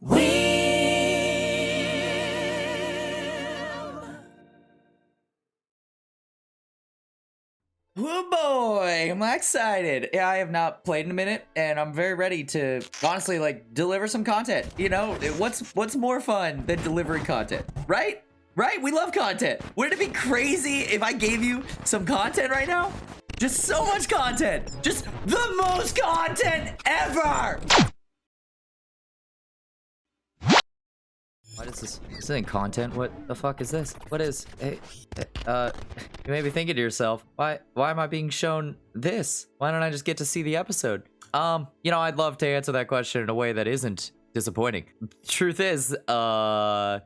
Oh boy, am I excited. Yeah, I have not played in a minute, and I'm very ready to, honestly, like, deliver some content. You know, what's more fun than delivering content, right? Right? We love content. Wouldn't it be crazy if I gave you some content right now? Just so much content. Just the most content ever. What is this? This ain't content. What the fuck is this? What is? Hey, you may be thinking to yourself, why am I being shown this? Why don't I just get to see the episode? You know, I'd love to answer that question in a way that isn't disappointing. Truth is, after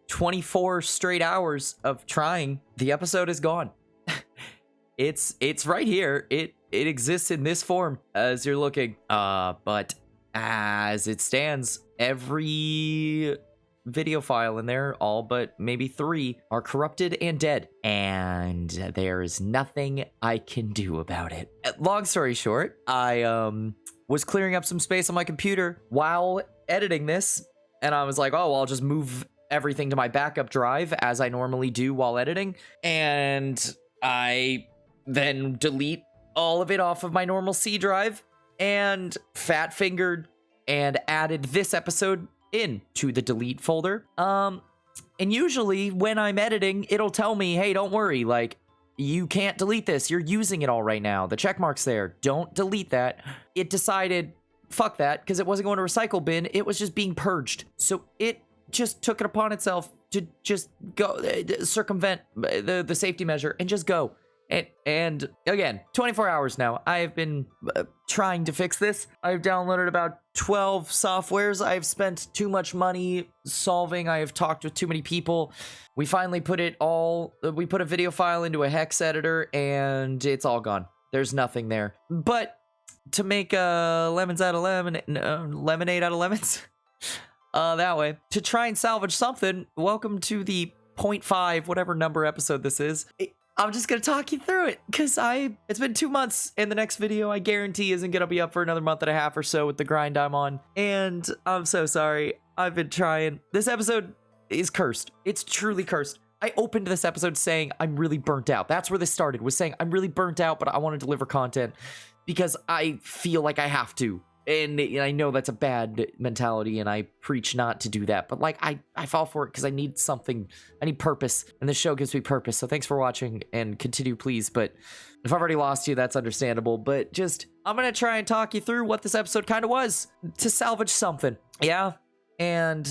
24 straight hours of trying, the episode is gone. It's right here. It exists in this form as you're looking. But as it stands, every video file in there, all but maybe 3, are corrupted and dead, and there is nothing I can do about it. Long story short, I was clearing up some space on my computer while editing this, and I was like, oh, well, I'll just move everything to my backup drive as I normally do while editing, and I then delete all of it off of my normal C drive and fat fingered and added this episode into the delete folder. And usually when I'm editing, it'll tell me, hey, don't worry, like, you can't delete this. You're using it all right now. The check mark's there. Don't delete that. It decided, fuck that, because it wasn't going to recycle bin. It was just being purged. So it just took it upon itself to just go circumvent the safety measure and just go. And again, 24 hours now, I have been trying to fix this. I've downloaded about 12 softwares. I've spent too much money solving. I have talked with too many people. We finally put we put a video file into a hex editor, and it's all gone. There's nothing there. But to make lemonade out of lemons, that way, to try and salvage something, welcome to the 0.5, whatever number episode this is. I'm just gonna talk you through it, because it's been 2 months, and the next video I guarantee isn't gonna be up for another month and a half or so with the grind I'm on, and I'm so sorry. I've been trying. This episode is cursed. It's truly cursed. I opened this episode saying I'm really burnt out. That's where this started, was saying I'm really burnt out, but I want to deliver content because I feel like I have to. And I know that's a bad mentality, and I preach not to do that. But, like, I fall for it because I need something. I need purpose, and this show gives me purpose. So thanks for watching, and continue, please. But if I've already lost you, that's understandable. But just, I'm going to try and talk you through what this episode kind of was to salvage something. Yeah? And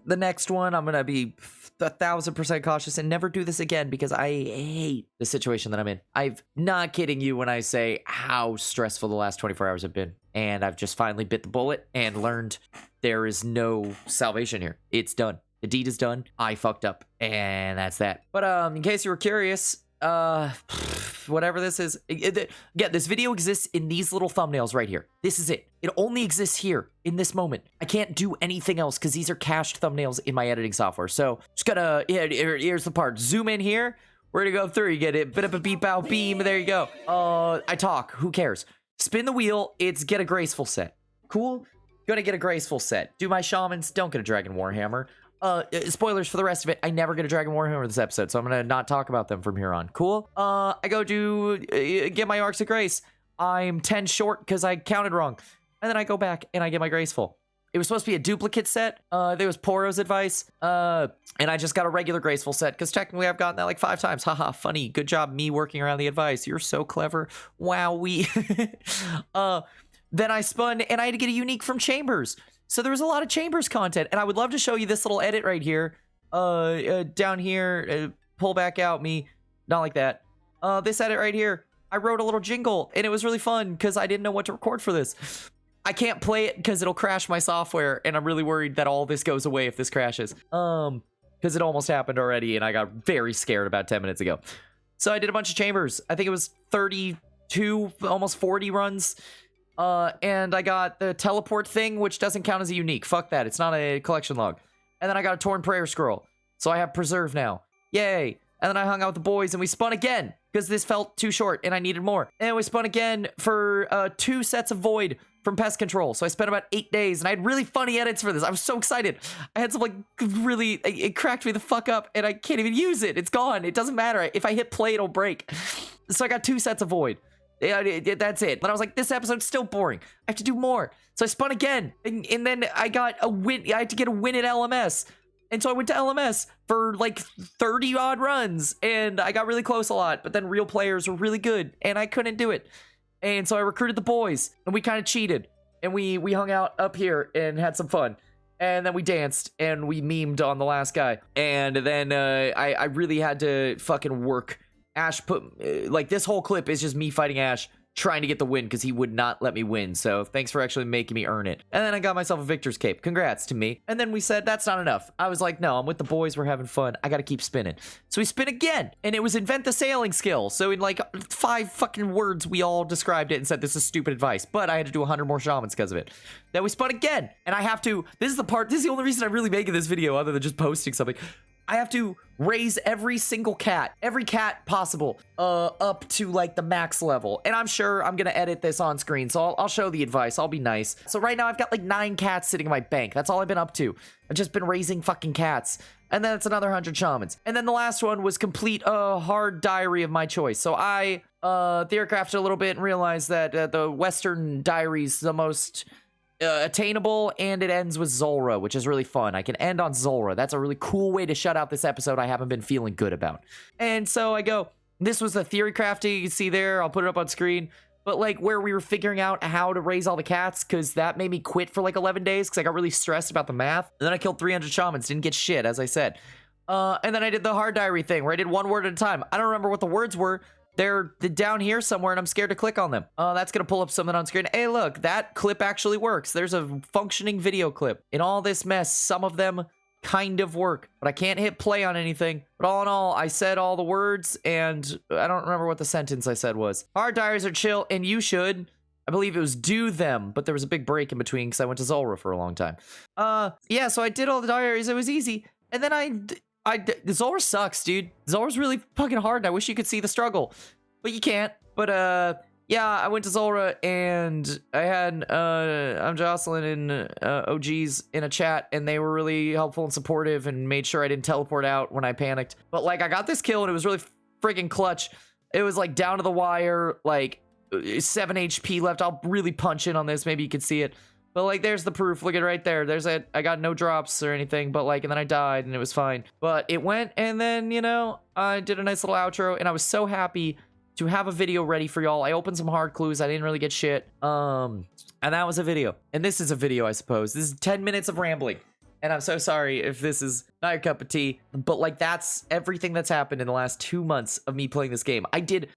the next one, I'm going to be 1,000% cautious and never do this again because I hate the situation that I'm in. I'm not kidding you when I say how stressful the last 24 hours have been. And I've just finally bit the bullet and learned there is no salvation here. It's done. The deed is done. I fucked up. And that's that. But in case you were curious, whatever this is, yeah, this video exists in these little thumbnails right here. This is it. It only exists here in this moment. I can't do anything else because these are cached thumbnails in my editing software. So just gotta, yeah, here's the part. Zoom in here. We're gonna go through. You get it. Bit of a beep out beam. There you go. I talk. Who cares? Spin the wheel. It's get a graceful set. Cool. Gonna get a graceful set. Do my shamans. Don't get a dragon warhammer. Spoilers for the rest of it. I never get a dragon warhammer this episode, so I'm gonna not talk about them from here on. Cool. I go to get my arcs of grace. I'm 10 short because I counted wrong, and then I go back and I get my graceful. It was supposed to be a duplicate set. There was Poro's advice, and I just got a regular graceful set because technically I've gotten that like 5 times. Haha, funny. Good job me working around the advice. You're so clever. Wowee. Then I spun, and I had to get a unique from Chambers. So there was a lot of Chambers content, and I would love to show you this little edit right here. Down here, pull back out me. Not like that. This edit right here. I wrote a little jingle, and it was really fun because I didn't know what to record for this. I can't play it because it'll crash my software, and I'm really worried that all this goes away if this crashes. Because it almost happened already, and I got very scared about 10 minutes ago. So I did a bunch of Chambers. I think it was 32, almost 40 runs. And I got the teleport thing, which doesn't count as a unique. Fuck that. It's not a collection log. And then I got a torn prayer scroll. So I have preserve now. Yay. And then I hung out with the boys and we spun again. because this felt too short and I needed more. And we spun again for 2 sets of void from pest control. So I spent about 8 days and I had really funny edits for this. I was so excited. I had some like really, it cracked me the fuck up and I can't even use it. It's gone. It doesn't matter. If I hit play, it'll break. So I got 2 sets of void. That's it. But I was like, this episode's still boring. I have to do more. So I spun again. And then I got a win. I had to get a win at LMS. And so I went to LMS for like 30 odd runs and I got really close a lot, but then real players were really good and I couldn't do it. And so I recruited the boys and we kind of cheated and we hung out up here and had some fun. And then we danced and we memed on the last guy. And then I really had to fucking work. Ash put, like this whole clip is just me fighting Ash, trying to get the win because he would not let me win. So thanks for actually making me earn it. And then I got myself a victor's cape. Congrats to me. And then we said, that's not enough. I was like, no, I'm with the boys. We're having fun. I got to keep spinning. So we spin again. And it was invent the sailing skill. So in like 5 fucking words, we all described it and said, this is stupid advice. But I had to do 100 more shamans because of it. Then we spun again. And I have to, this is the only reason I'm really making this video other than just posting something. I have to raise every single cat, every cat possible, up to like the max level. And I'm sure I'm gonna edit this on screen, so I'll show the advice. I'll be nice. So right now I've got like 9 cats sitting in my bank. That's all I've been up to. I've just been raising fucking cats. And then it's another 100 shamans. And then the last one was complete a hard diary of my choice. So I theorycrafted a little bit and realized that the Western diary's the most attainable, and it ends with Zulrah, which is really fun. I can end on Zulrah. That's a really cool way to shut out this episode I haven't been feeling good about. And so I go, this was the theory crafting you can see there. I'll put it up on screen. But like where we were figuring out how to raise all the cats, because that made me quit for like 11 days because I got really stressed about the math. And then I killed 300 shamans, didn't get shit, as I said. And then I did the hard diary thing where I did 1 word at a time. I don't remember what the words were. They're down here somewhere, and I'm scared to click on them. That's going to pull up something on screen. Hey, look, that clip actually works. There's a functioning video clip. In all this mess, some of them kind of work, but I can't hit play on anything. But all in all, I said all the words, and I don't remember what the sentence I said was. Hard diaries are chill, and you should. I believe it was do them, but there was a big break in between because I went to Zulrah for a long time. Yeah, so I did all the diaries. It was easy. And then Zulrah sucks, dude. Zulrah's really fucking hard. I wish you could see the struggle, but you can't. But yeah, I went to Zulrah and I had I'm Jocelyn and OGs in a chat, and they were really helpful and supportive and made sure I didn't teleport out when I panicked. But like I got this kill and it was really freaking clutch. It was like down to the wire, like 7 HP left. I'll really punch in on this. Maybe you could see it. But like, there's the proof. Look at it right there. There's it. I got no drops or anything, but like, and then I died and it was fine. But it went, and then, you know, I did a nice little outro, and I was so happy to have a video ready for y'all. I opened some hard clues. I didn't really get shit. And that was a video. And this is a video, I suppose. This is 10 minutes of rambling. And I'm so sorry if this is not your cup of tea, but like that's everything that's happened in the last 2 months of me playing this game. I did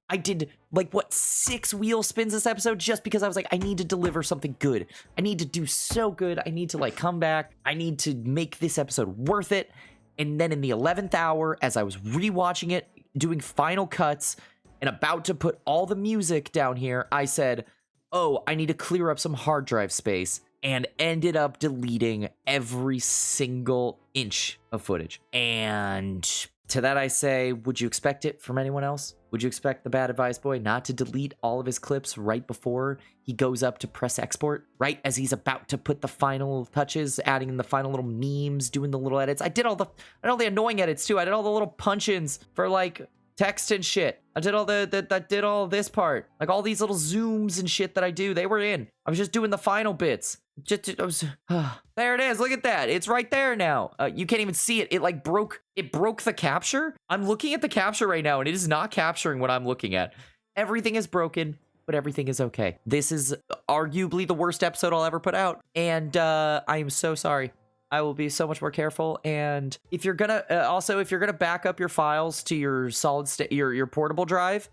like what 6 wheel spins this episode just because I was like, I need to deliver something good. I need to do so good. I need to like come back. I need to make this episode worth it. And then in the 11th hour, as I was rewatching it, doing final cuts and about to put all the music down here, I said, oh, I need to clear up some hard drive space. And ended up deleting every single inch of footage. And to that I say, would you expect it from anyone else? Would you expect the Bad Advice Boy not to delete all of his clips right before he goes up to press export? Right as he's about to put the final touches, adding in the final little memes, doing the little edits. I did all the annoying edits too. I did all the little punch-ins for like text and shit. I did all this part. Like all these little zooms and shit that I do, they were in. I was just doing the final bits. There it is. Look at that. It's right there now. You can't even see it. It like broke the capture. I'm looking at the capture right now and it is not capturing what I'm looking at. Everything is broken, but everything is okay. This is arguably the worst episode I'll ever put out. And I am so sorry. I will be so much more careful. And if you're gonna if you're gonna back up your files to your solid state, your portable drive,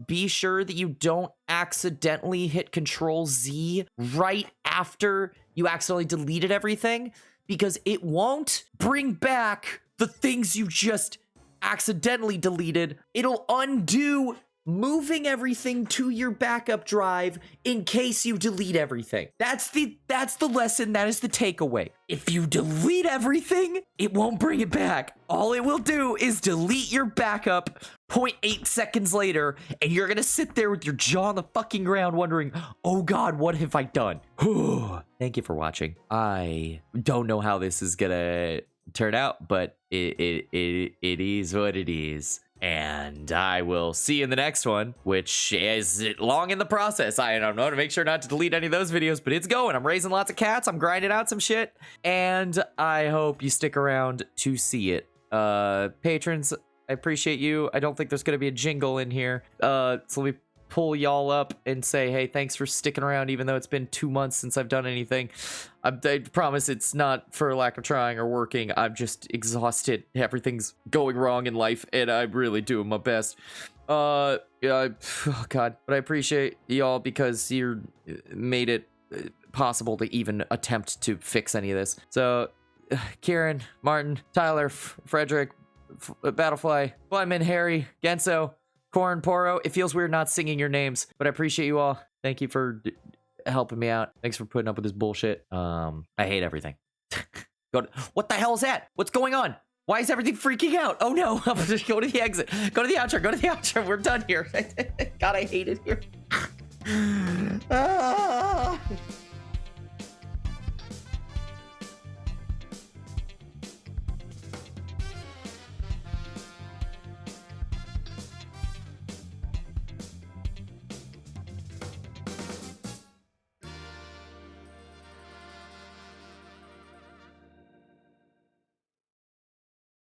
be sure that you don't accidentally hit Control Z right after you accidentally deleted everything, because it won't bring back the things you just accidentally deleted. It'll undo moving everything to your backup drive in case you delete everything. That's the lesson. That is the takeaway. If you delete everything, it won't bring it back. All it will do is delete your backup 0.8 seconds later, and you're gonna sit there with your jaw on the fucking ground wondering, oh God, what have I done? Thank you for watching. I don't know how this is gonna turn out, but it is what it is. And I will see you in the next one, which is long in the process. I don't know to make sure not to delete any of those videos, but it's going. I'm raising lots of cats. I'm grinding out some shit. And I hope you stick around to see it. Patrons, I appreciate you. I don't think there's going to be a jingle in here. So let me pull y'all up and say, hey, thanks for sticking around, even though it's been 2 months since I've done anything. I promise it's not for lack of trying or working. I'm just exhausted. Everything's going wrong in life, and I'm really doing my best. Yeah, oh God. But I appreciate y'all because you made it possible to even attempt to fix any of this. So, Kieran, Martin, Tyler, Frederick, Battlefly, Blyman, Harry, Genso, Corn, Poro. It feels weird not singing your names, but I appreciate you all. Thank you for helping me out. Thanks for putting up with this bullshit. I hate everything. What the hell is that? What's going on? Why is everything freaking out? Oh no, I'm just go to the exit. Go to the outro, go to the outro. We're done here. God, I hate it here.